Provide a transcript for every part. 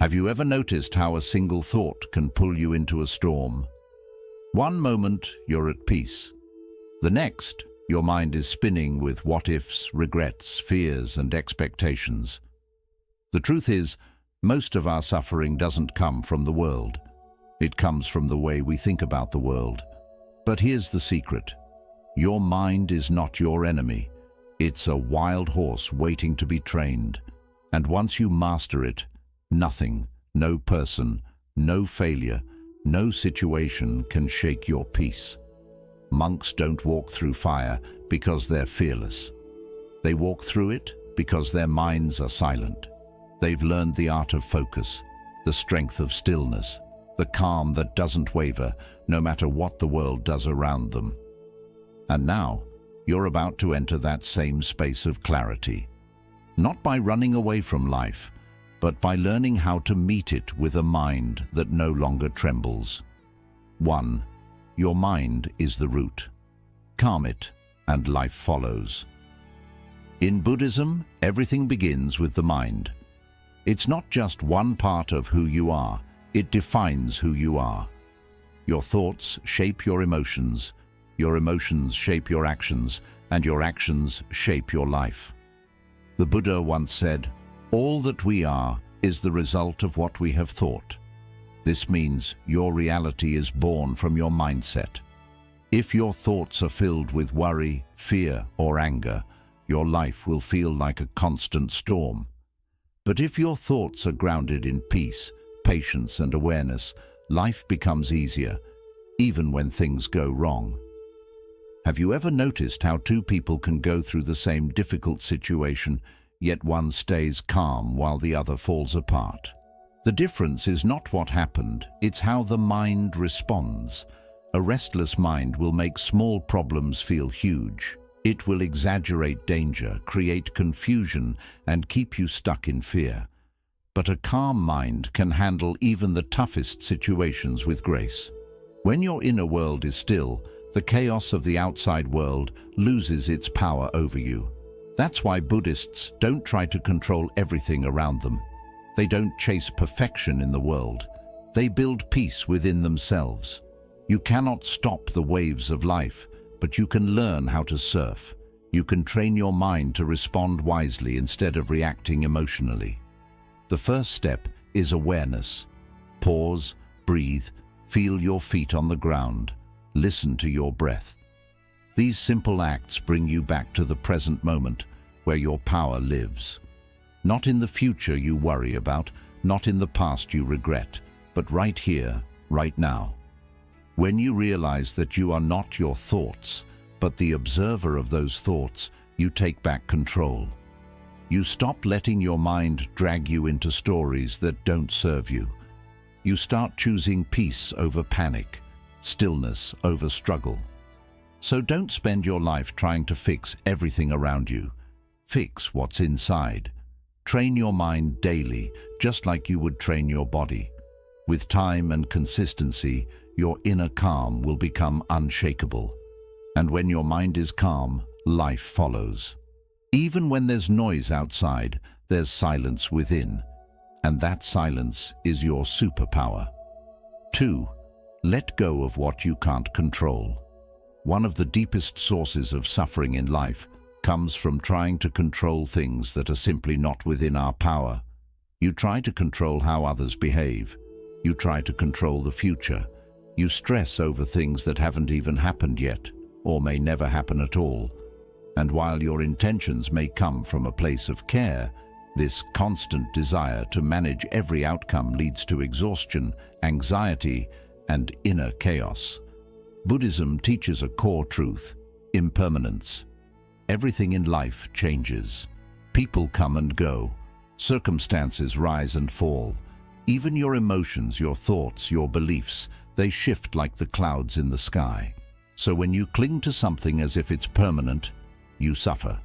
Have you ever noticed how a single thought can pull you into a storm? One moment, you're at peace. The next, your mind is spinning with what-ifs, regrets, fears, and expectations. The truth is, most of our suffering doesn't come from the world. It comes from the way we think about the world. But here's the secret. Your mind is not your enemy. It's a wild horse waiting to be trained. And once you master it, nothing, no person, no failure, no situation can shake your peace. Monks don't walk through fire because they're fearless. They walk through it because their minds are silent. They've learned the art of focus, the strength of stillness, the calm that doesn't waver no matter what the world does around them. And now, you're about to enter that same space of clarity. Not by running away from life, but by learning how to meet it with a mind that no longer trembles. 1. Your mind is the root. Calm it, and life follows. In Buddhism, everything begins with the mind. It's not just one part of who you are, it defines who you are. Your thoughts shape your emotions shape your actions, and your actions shape your life. The Buddha once said, "All that we are is the result of what we have thought." This means your reality is born from your mindset. If your thoughts are filled with worry, fear, or anger, your life will feel like a constant storm. But if your thoughts are grounded in peace, patience, and awareness, life becomes easier, even when things go wrong. Have you ever noticed how two people can go through the same difficult situation, yet one stays calm while the other falls apart? The difference is not what happened, it's how the mind responds. A restless mind will make small problems feel huge. It will exaggerate danger, create confusion, and keep you stuck in fear. But a calm mind can handle even the toughest situations with grace. When your inner world is still, the chaos of the outside world loses its power over you. That's why Buddhists don't try to control everything around them. They don't chase perfection in the world. They build peace within themselves. You cannot stop the waves of life, but you can learn how to surf. You can train your mind to respond wisely instead of reacting emotionally. The first step is awareness. Pause, breathe, feel your feet on the ground. Listen to your breath. These simple acts bring you back to the present moment where your power lives. Not in the future you worry about, not in the past you regret, but right here, right now. When you realize that you are not your thoughts, but the observer of those thoughts, you take back control. You stop letting your mind drag you into stories that don't serve you. You start choosing peace over panic, stillness over struggle. So don't spend your life trying to fix everything around you. Fix what's inside. Train your mind daily, just like you would train your body. With time and consistency, your inner calm will become unshakable. And when your mind is calm, life follows. Even when there's noise outside, there's silence within. And that silence is your superpower. 2. Let go of what you can't control. One of the deepest sources of suffering in life comes from trying to control things that are simply not within our power. You try to control how others behave. You try to control the future. You stress over things that haven't even happened yet, or may never happen at all. And while your intentions may come from a place of care, this constant desire to manage every outcome leads to exhaustion, anxiety, and inner chaos. Buddhism teaches a core truth: impermanence. Everything in life changes. People come and go. Circumstances rise and fall. Even your emotions, your thoughts, your beliefs, they shift like the clouds in the sky. So when you cling to something as if it's permanent, you suffer.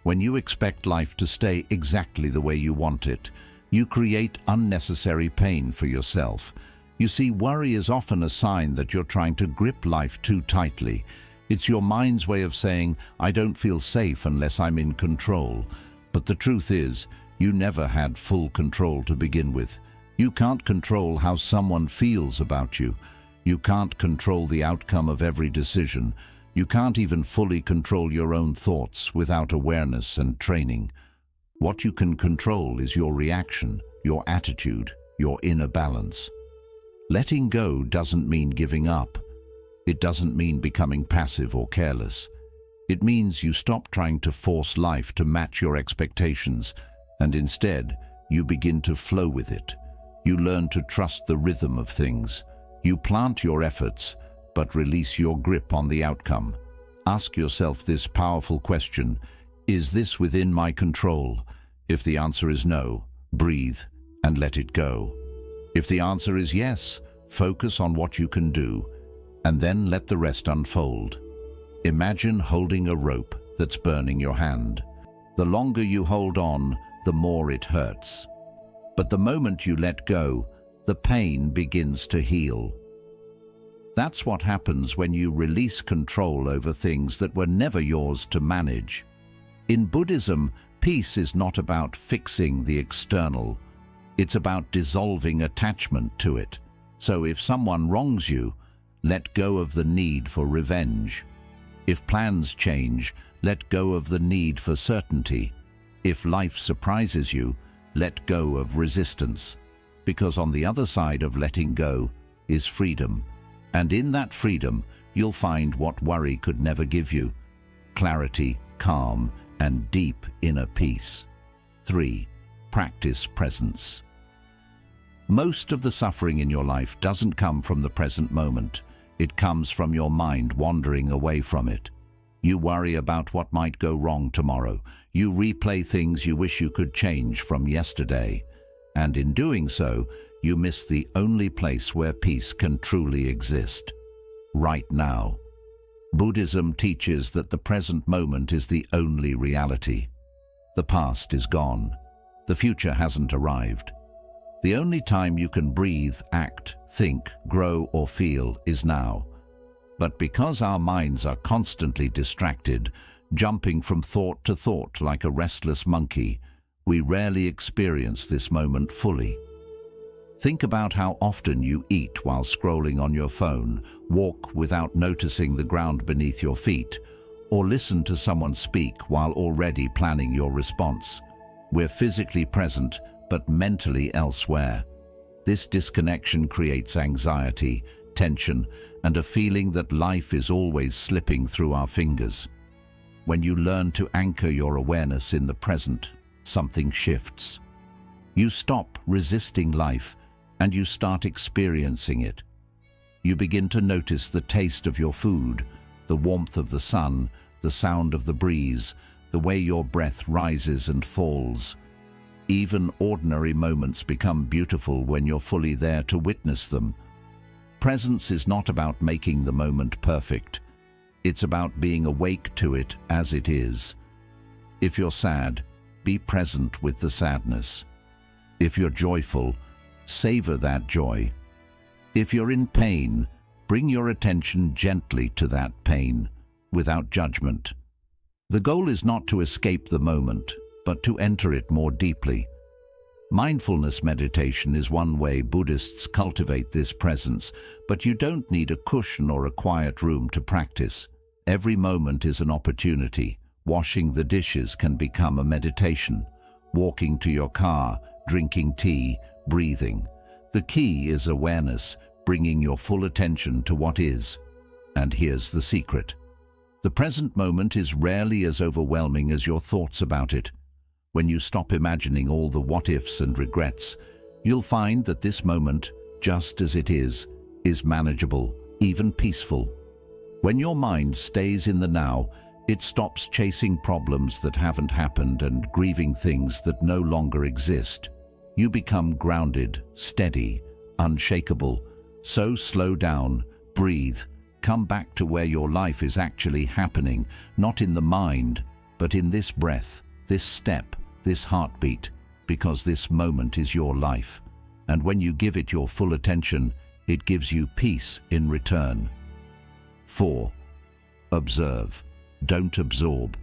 When you expect life to stay exactly the way you want it, you create unnecessary pain for yourself. You see, worry is often a sign that you're trying to grip life too tightly. It's your mind's way of saying, "I don't feel safe unless I'm in control." But the truth is, you never had full control to begin with. You can't control how someone feels about you. You can't control the outcome of every decision. You can't even fully control your own thoughts without awareness and training. What you can control is your reaction, your attitude, your inner balance. Letting go doesn't mean giving up. It doesn't mean becoming passive or careless. It means you stop trying to force life to match your expectations, and instead, you begin to flow with it. You learn to trust the rhythm of things. You plant your efforts, but release your grip on the outcome. Ask yourself this powerful question: is this within my control? If the answer is no, breathe and let it go. If the answer is yes, focus on what you can do, and then let the rest unfold. Imagine holding a rope that's burning your hand. The longer you hold on, the more it hurts. But the moment you let go, the pain begins to heal. That's what happens when you release control over things that were never yours to manage. In Buddhism, peace is not about fixing the external. It's about dissolving attachment to it. So if someone wrongs you, let go of the need for revenge. If plans change, let go of the need for certainty. If life surprises you, let go of resistance. Because on the other side of letting go is freedom. And in that freedom, you'll find what worry could never give you: clarity, calm, and deep inner peace. 3. Practice presence. Most of the suffering in your life doesn't come from the present moment. It comes from your mind wandering away from it. You worry about what might go wrong tomorrow. You replay things you wish you could change from yesterday. And in doing so, you miss the only place where peace can truly exist: right now. Buddhism teaches that the present moment is the only reality. The past is gone. The future hasn't arrived. The only time you can breathe, act, think, grow, or feel is now. But because our minds are constantly distracted, jumping from thought to thought like a restless monkey, we rarely experience this moment fully. Think about how often you eat while scrolling on your phone, walk without noticing the ground beneath your feet, or listen to someone speak while already planning your response. We're physically present, but mentally elsewhere. This disconnection creates anxiety, tension, and a feeling that life is always slipping through our fingers. When you learn to anchor your awareness in the present, something shifts. You stop resisting life, and you start experiencing it. You begin to notice the taste of your food, the warmth of the sun, the sound of the breeze, the way your breath rises and falls. Even ordinary moments become beautiful when you're fully there to witness them. Presence is not about making the moment perfect. It's about being awake to it as it is. If you're sad, be present with the sadness. If you're joyful, savor that joy. If you're in pain, bring your attention gently to that pain, without judgment. The goal is not to escape the moment, but to enter it more deeply. Mindfulness meditation is one way Buddhists cultivate this presence, but you don't need a cushion or a quiet room to practice. Every moment is an opportunity. Washing the dishes can become a meditation. Walking to your car, drinking tea, breathing. The key is awareness, bringing your full attention to what is. And here's the secret. The present moment is rarely as overwhelming as your thoughts about it. When you stop imagining all the what-ifs and regrets, you'll find that this moment, just as it is manageable, even peaceful. When your mind stays in the now, it stops chasing problems that haven't happened and grieving things that no longer exist. You become grounded, steady, unshakable. So slow down, breathe, come back to where your life is actually happening, not in the mind, but in this breath, this step, this heartbeat, because this moment is your life. And when you give it your full attention, it gives you peace in return. 4. Observe. Don't absorb.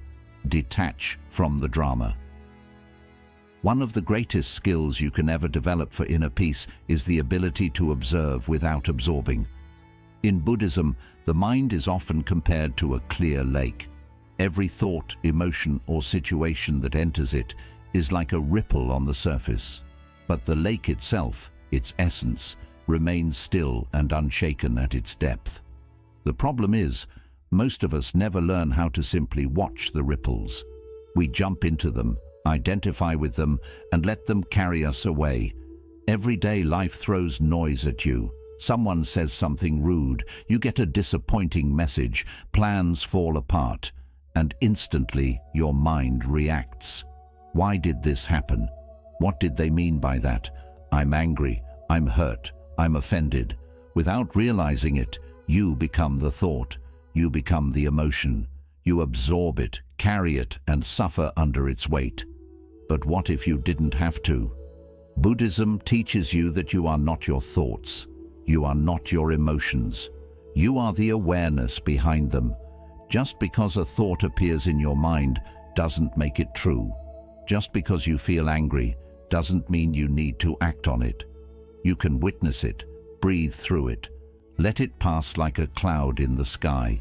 Detach from the drama. One of the greatest skills you can ever develop for inner peace is the ability to observe without absorbing. In Buddhism, the mind is often compared to a clear lake. Every thought, emotion, or situation that enters it is like a ripple on the surface. But the lake itself, its essence, remains still and unshaken at its depth. The problem is, most of us never learn how to simply watch the ripples. We jump into them, identify with them, and let them carry us away. Every day life throws noise at you. Someone says something rude, you get a disappointing message, plans fall apart, and instantly your mind reacts. Why did this happen? What did they mean by that? I'm angry, I'm hurt, I'm offended. Without realizing it, you become the thought, you become the emotion. You absorb it, carry it, and suffer under its weight. But what if you didn't have to? Buddhism teaches you that you are not your thoughts. You are not your emotions. You are the awareness behind them. Just because a thought appears in your mind doesn't make it true. Just because you feel angry doesn't mean you need to act on it. You can witness it, breathe through it, let it pass like a cloud in the sky.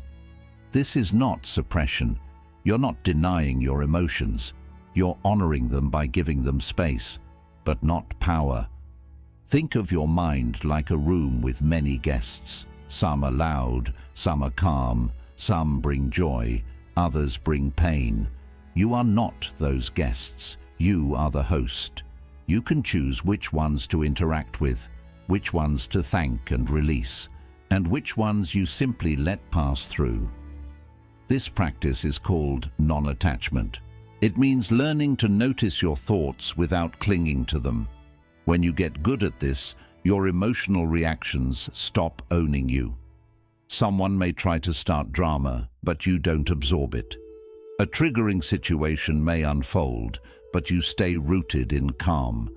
This is not suppression. You're not denying your emotions. You're honoring them by giving them space, but not power. Think of your mind like a room with many guests. Some are loud, some are calm, some bring joy, others bring pain. You are not those guests. You are the host. You can choose which ones to interact with, which ones to thank and release, and which ones you simply let pass through. This practice is called non-attachment. It means learning to notice your thoughts without clinging to them. When you get good at this, your emotional reactions stop owning you. Someone may try to start drama, but you don't absorb it. A triggering situation may unfold, but you stay rooted in calm.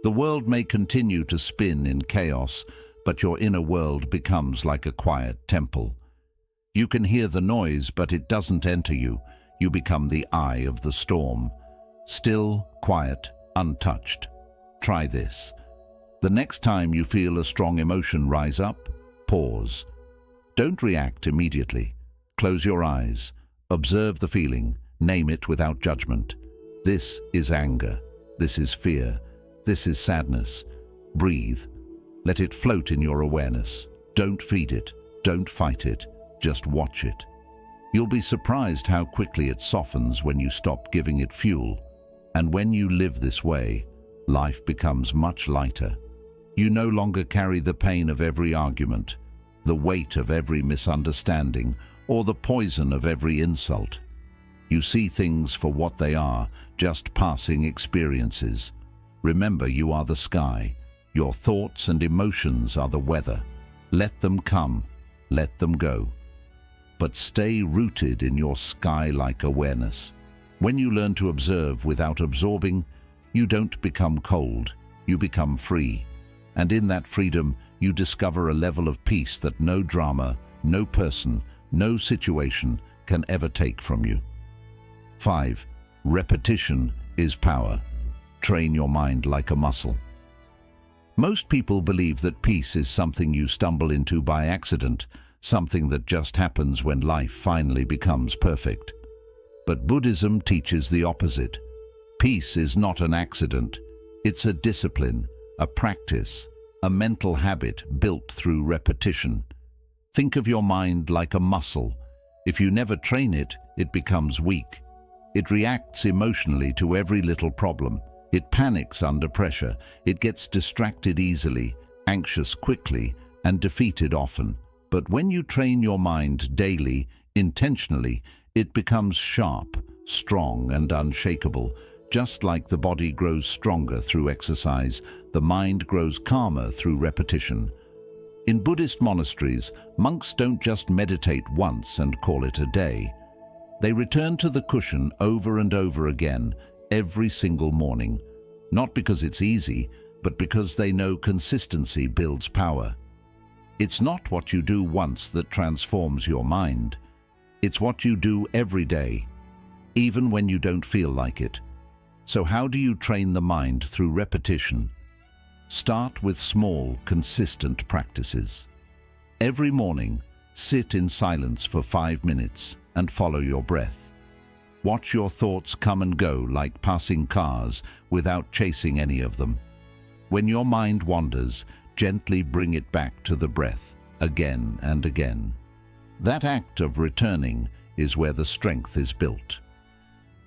The world may continue to spin in chaos, but your inner world becomes like a quiet temple. You can hear the noise, but it doesn't enter you. You become the eye of the storm. Still, quiet, untouched. Try this. The next time you feel a strong emotion rise up, pause. Don't react immediately. Close your eyes. Observe the feeling. Name it without judgment. This is anger. This is fear. This is sadness. Breathe. Let it float in your awareness. Don't feed it. Don't fight it. Just watch it. You'll be surprised how quickly it softens when you stop giving it fuel. And when you live this way, life becomes much lighter. You no longer carry the pain of every argument, the weight of every misunderstanding, or the poison of every insult. You see things for what they are, just passing experiences. Remember, you are the sky. Your thoughts and emotions are the weather. Let them come, let them go. But stay rooted in your sky-like awareness. When you learn to observe without absorbing, you don't become cold, you become free. And in that freedom, you discover a level of peace that no drama, no person, no situation can ever take from you. 5. Repetition is power. Train your mind like a muscle. Most people believe that peace is something you stumble into by accident, something that just happens when life finally becomes perfect. But Buddhism teaches the opposite. Peace is not an accident. It's a discipline, a practice, a mental habit built through repetition. Think of your mind like a muscle. If you never train it, it becomes weak. It reacts emotionally to every little problem. It panics under pressure. It gets distracted easily, anxious quickly, and defeated often. But when you train your mind daily, intentionally, it becomes sharp, strong, and unshakable. Just like the body grows stronger through exercise, the mind grows calmer through repetition. In Buddhist monasteries, monks don't just meditate once and call it a day. They return to the cushion over and over again, every single morning. Not because it's easy, but because they know consistency builds power. It's not what you do once that transforms your mind. It's what you do every day, even when you don't feel like it. So how do you train the mind through repetition? Start with small, consistent practices. Every morning, sit in silence for 5 minutes and follow your breath. Watch your thoughts come and go like passing cars without chasing any of them. When your mind wanders, gently bring it back to the breath, again and again. That act of returning is where the strength is built.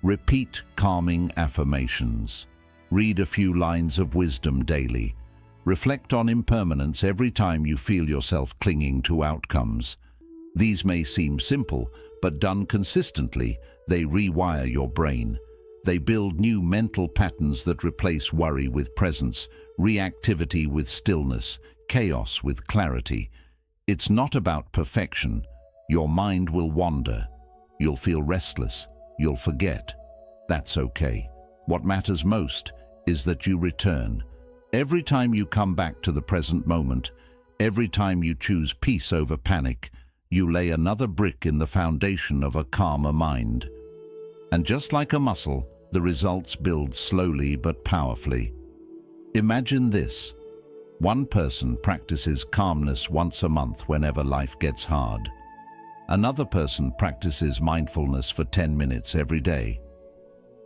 Repeat calming affirmations. Read a few lines of wisdom daily. Reflect on impermanence every time you feel yourself clinging to outcomes. These may seem simple, but done consistently, they rewire your brain. They build new mental patterns that replace worry with presence, reactivity with stillness, chaos with clarity. It's not about perfection. Your mind will wander. You'll feel restless. You'll forget. That's okay. What matters most is that you return. Every time you come back to the present moment, every time you choose peace over panic, you lay another brick in the foundation of a calmer mind. And just like a muscle, the results build slowly but powerfully. Imagine this. One person practices calmness once a month whenever life gets hard. Another person practices mindfulness for 10 minutes every day.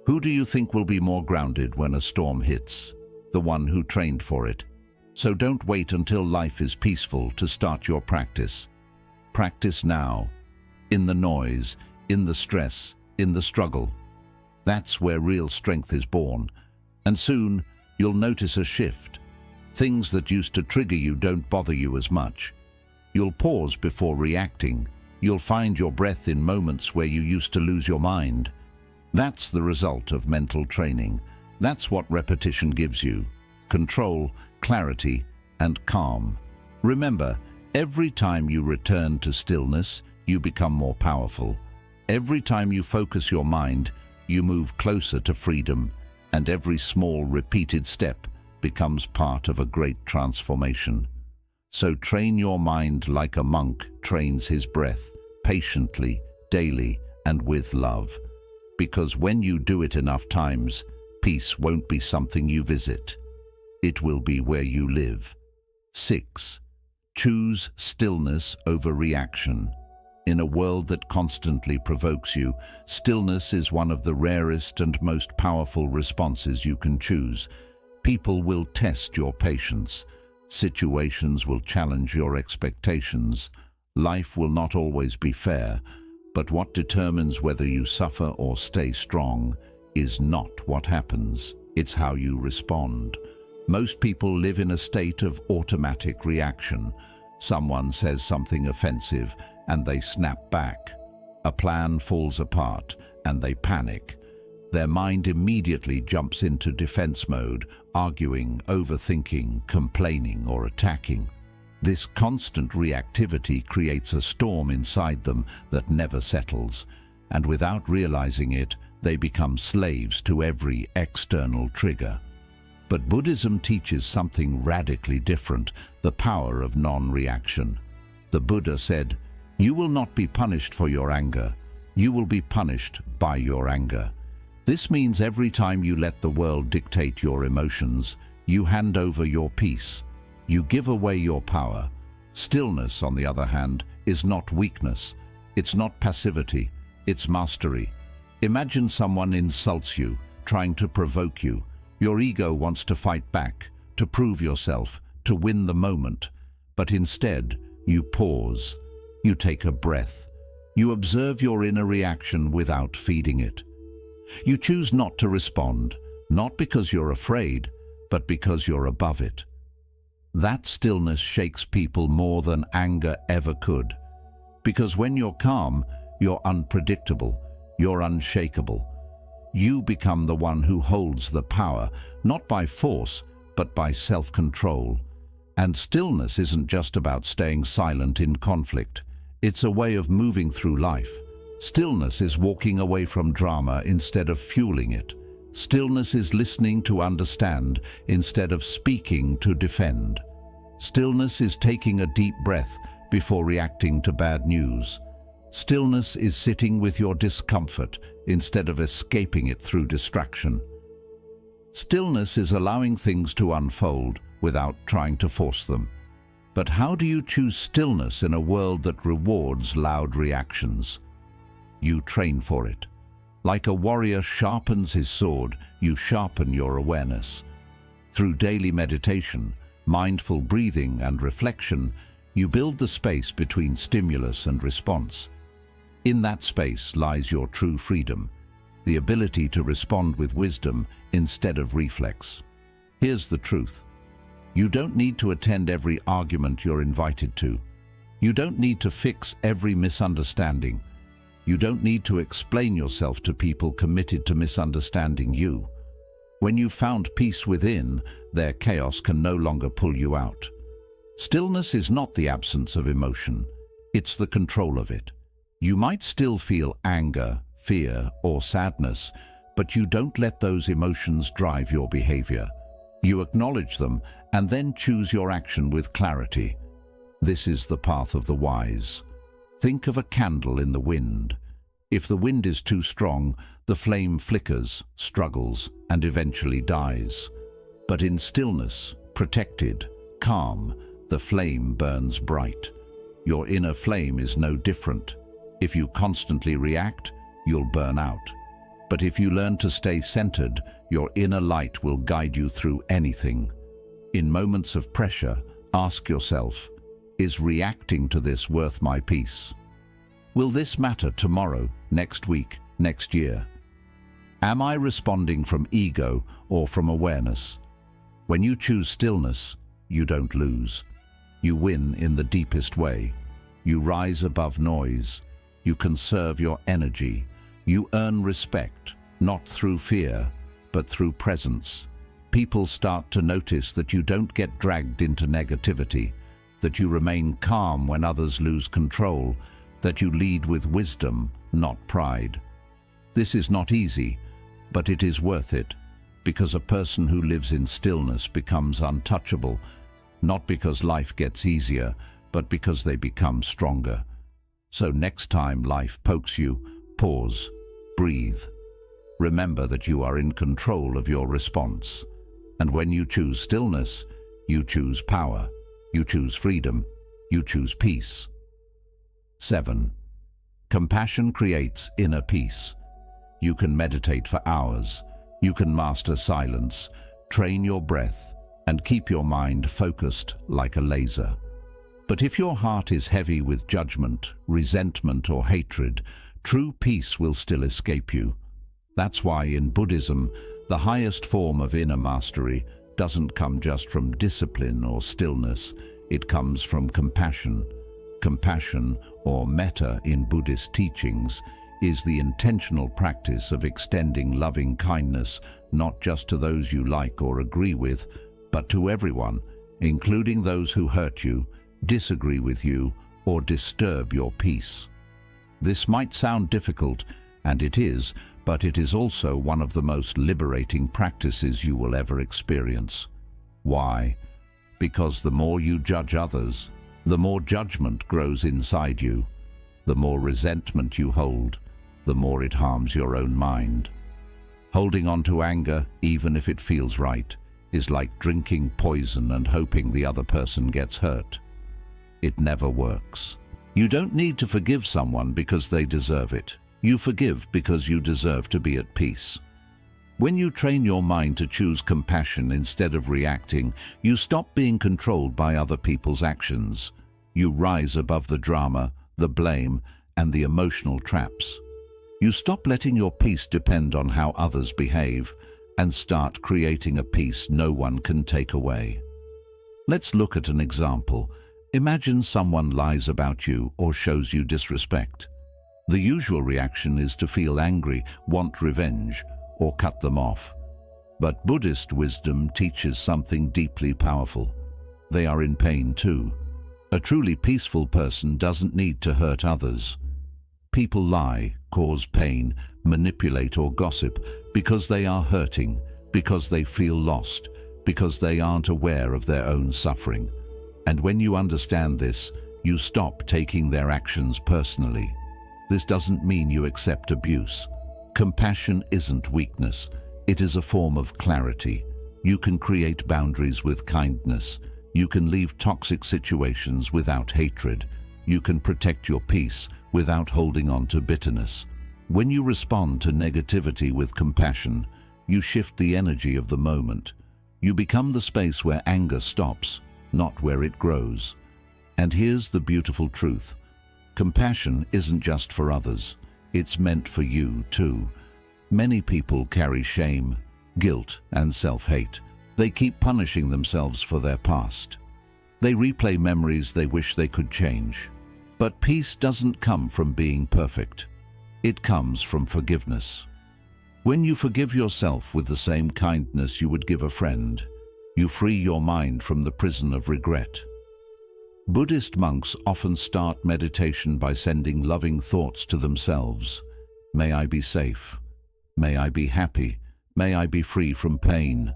Who do you think will be more grounded when a storm hits? The one who trained for it. So don't wait until life is peaceful to start your practice. Practice now. In the noise, in the stress, in the struggle. That's where real strength is born. And soon, you'll notice a shift. Things that used to trigger you don't bother you as much. You'll pause before reacting. You'll find your breath in moments where you used to lose your mind. That's the result of mental training. That's what repetition gives you. Control, clarity, and calm. Remember, every time you return to stillness, you become more powerful. Every time you focus your mind, you move closer to freedom, and every small repeated step becomes part of a great transformation. So train your mind like a monk trains his breath, patiently, daily, and with love. Because when you do it enough times, peace won't be something you visit. It will be where you live. 6. Choose stillness over reaction. In a world that constantly provokes you, stillness is one of the rarest and most powerful responses you can choose. People will test your patience. Situations will challenge your expectations. Life will not always be fair, but what determines whether you suffer or stay strong is not what happens. It's how you respond. Most people live in a state of automatic reaction. Someone says something offensive and they snap back. A plan falls apart and they panic. Their mind immediately jumps into defense mode, arguing, overthinking, complaining, or attacking. This constant reactivity creates a storm inside them that never settles, and without realizing it, they become slaves to every external trigger. But Buddhism teaches something radically different, the power of non-reaction. The Buddha said, "You will not be punished for your anger. You will be punished by your anger." This means every time you let the world dictate your emotions, you hand over your peace. You give away your power. Stillness, on the other hand, is not weakness. It's not passivity. It's mastery. Imagine someone insults you, trying to provoke you. Your ego wants to fight back, to prove yourself, to win the moment. But instead, you pause. You take a breath. You observe your inner reaction without feeding it. You choose not to respond, not because you're afraid, but because you're above it. That stillness shakes people more than anger ever could. Because when you're calm, you're unpredictable, you're unshakable. You become the one who holds the power, not by force, but by self-control. And stillness isn't just about staying silent in conflict. It's a way of moving through life. Stillness is walking away from drama instead of fueling it. Stillness is listening to understand instead of speaking to defend. Stillness is taking a deep breath before reacting to bad news. Stillness is sitting with your discomfort instead of escaping it through distraction. Stillness is allowing things to unfold without trying to force them. But how do you choose stillness in a world that rewards loud reactions? You train for it. Like a warrior sharpens his sword, you sharpen your awareness. Through daily meditation, mindful breathing and reflection, you build the space between stimulus and response. In that space lies your true freedom, the ability to respond with wisdom instead of reflex. Here's the truth. You don't need to attend every argument you're invited to. You don't need to fix every misunderstanding. You don't need to explain yourself to people committed to misunderstanding you. When you've found peace within, their chaos can no longer pull you out. Stillness is not the absence of emotion. It's the control of it. You might still feel anger, fear, or sadness, but you don't let those emotions drive your behavior. You acknowledge them and then choose your action with clarity. This is the path of the wise. Think of a candle in the wind. If the wind is too strong, the flame flickers, struggles, and eventually dies. But in stillness, protected, calm, the flame burns bright. Your inner flame is no different. If you constantly react, you'll burn out. But if you learn to stay centered, your inner light will guide you through anything. In moments of pressure, ask yourself, is reacting to this worth my peace? Will this matter tomorrow, next week, next year? Am I responding from ego or from awareness? When you choose stillness, you don't lose. You win in the deepest way. You rise above noise. You conserve your energy. You earn respect, not through fear, but through presence. People start to notice that you don't get dragged into negativity, that you remain calm when others lose control, that you lead with wisdom, not pride. This is not easy, but it is worth it, because a person who lives in stillness becomes untouchable, not because life gets easier, but because they become stronger. So next time life pokes you, pause, breathe. Remember that you are in control of your response. And when you choose stillness, you choose power, you choose freedom, you choose peace. 7. Compassion creates inner peace. You can meditate for hours. You can master silence, train your breath, and keep your mind focused like a laser. But if your heart is heavy with judgment, resentment, or hatred, true peace will still escape you. That's why in Buddhism, the highest form of inner mastery doesn't come just from discipline or stillness. It comes from compassion. Compassion, or metta in Buddhist teachings, is the intentional practice of extending loving kindness not just to those you like or agree with, but to everyone, including those who hurt you, disagree with you, or disturb your peace. This might sound difficult, and it is, but it is also one of the most liberating practices you will ever experience. Why? Because the more you judge others, the more judgment grows inside you. The more resentment you hold, the more it harms your own mind. Holding on to anger, even if it feels right, is like drinking poison and hoping the other person gets hurt. It never works. You don't need to forgive someone because they deserve it. You forgive because you deserve to be at peace. When you train your mind to choose compassion instead of reacting, you stop being controlled by other people's actions. You rise above the drama, the blame, and the emotional traps. You stop letting your peace depend on how others behave and start creating a peace no one can take away. Let's look at an example. Imagine someone lies about you or shows you disrespect. The usual reaction is to feel angry, want revenge, or cut them off. But Buddhist wisdom teaches something deeply powerful. They are in pain too. A truly peaceful person doesn't need to hurt others. People lie, cause pain, manipulate or gossip because they are hurting, because they feel lost, because they aren't aware of their own suffering. And when you understand this, you stop taking their actions personally. This doesn't mean you accept abuse. Compassion isn't weakness. It is a form of clarity. You can create boundaries with kindness. You can leave toxic situations without hatred. You can protect your peace without holding on to bitterness. When you respond to negativity with compassion, you shift the energy of the moment. You become the space where anger stops, not where it grows. And here's the beautiful truth. Compassion isn't just for others. It's meant for you too. Many people carry shame, guilt, and self-hate. They keep punishing themselves for their past. They replay memories they wish they could change. But peace doesn't come from being perfect. It comes from forgiveness. When you forgive yourself with the same kindness you would give a friend, you free your mind from the prison of regret. Buddhist monks often start meditation by sending loving thoughts to themselves. May I be safe. May I be happy. May I be free from pain.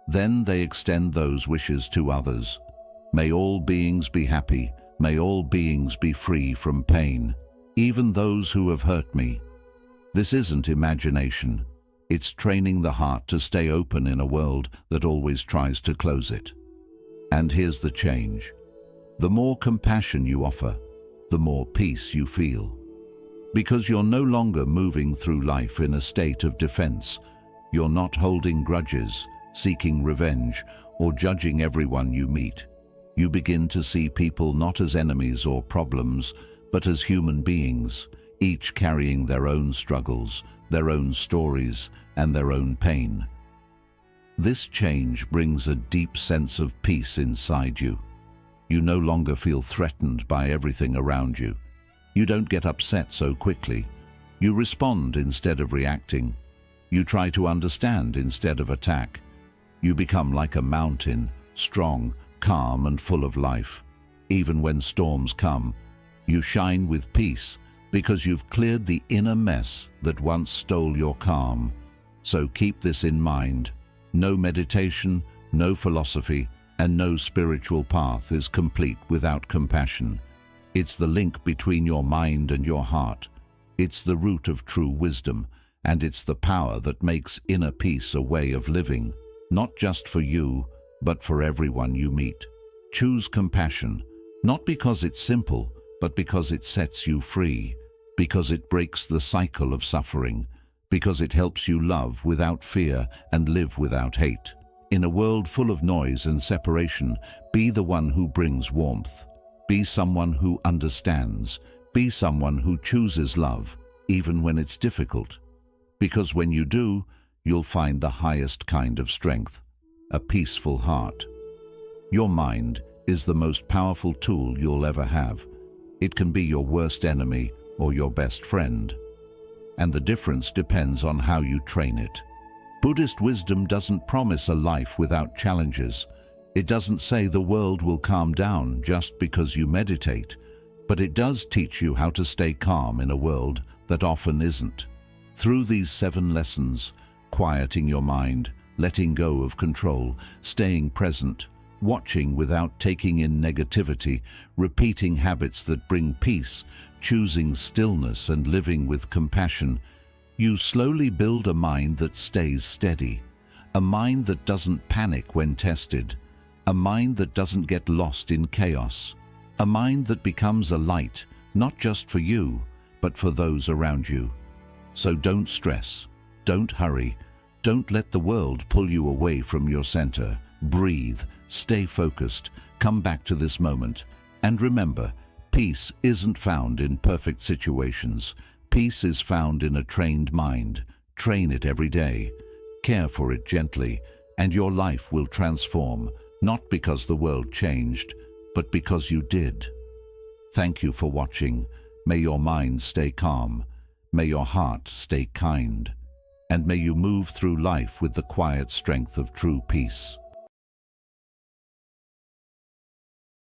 Then they extend those wishes to others. May all beings be happy. May all beings be free from pain, even those who have hurt me. This isn't imagination. It's training the heart to stay open in a world that always tries to close it. And here's the change. The more compassion you offer, the more peace you feel. Because you're no longer moving through life in a state of defense. You're not holding grudges, seeking revenge, or judging everyone you meet. You begin to see people not as enemies or problems, but as human beings, each carrying their own struggles, their own stories, and their own pain. This change brings a deep sense of peace inside you. You no longer feel threatened by everything around you. You don't get upset so quickly. You respond instead of reacting. You try to understand instead of attack. You become like a mountain, strong, calm, and full of life. Even when storms come, you shine with peace because you've cleared the inner mess that once stole your calm. So keep this in mind. No meditation, no philosophy, and no spiritual path is complete without compassion. It's the link between your mind and your heart. It's the root of true wisdom, and it's the power that makes inner peace a way of living, not just for you, but for everyone you meet. Choose compassion, not because it's simple, but because it sets you free, because it breaks the cycle of suffering, because it helps you love without fear and live without hate. In a world full of noise and separation, be the one who brings warmth. Be someone who understands. Be someone who chooses love, even when it's difficult. Because when you do, you'll find the highest kind of strength, a peaceful heart. Your mind is the most powerful tool you'll ever have. It can be your worst enemy or your best friend. And the difference depends on how you train it. Buddhist wisdom doesn't promise a life without challenges. It doesn't say the world will calm down just because you meditate, but it does teach you how to stay calm in a world that often isn't. Through these 7 lessons, quieting your mind, letting go of control, staying present, watching without taking in negativity, repeating habits that bring peace, choosing stillness and living with compassion, you slowly build a mind that stays steady, a mind that doesn't panic when tested, a mind that doesn't get lost in chaos, a mind that becomes a light, not just for you, but for those around you. So don't stress, don't hurry, don't let the world pull you away from your center. Breathe, stay focused, come back to this moment, and remember, peace isn't found in perfect situations. Peace is found in a trained mind. Train it every day. Care for it gently, and your life will transform, not because the world changed, but because you did. Thank you for watching. May your mind stay calm. May your heart stay kind. And may you move through life with the quiet strength of true peace.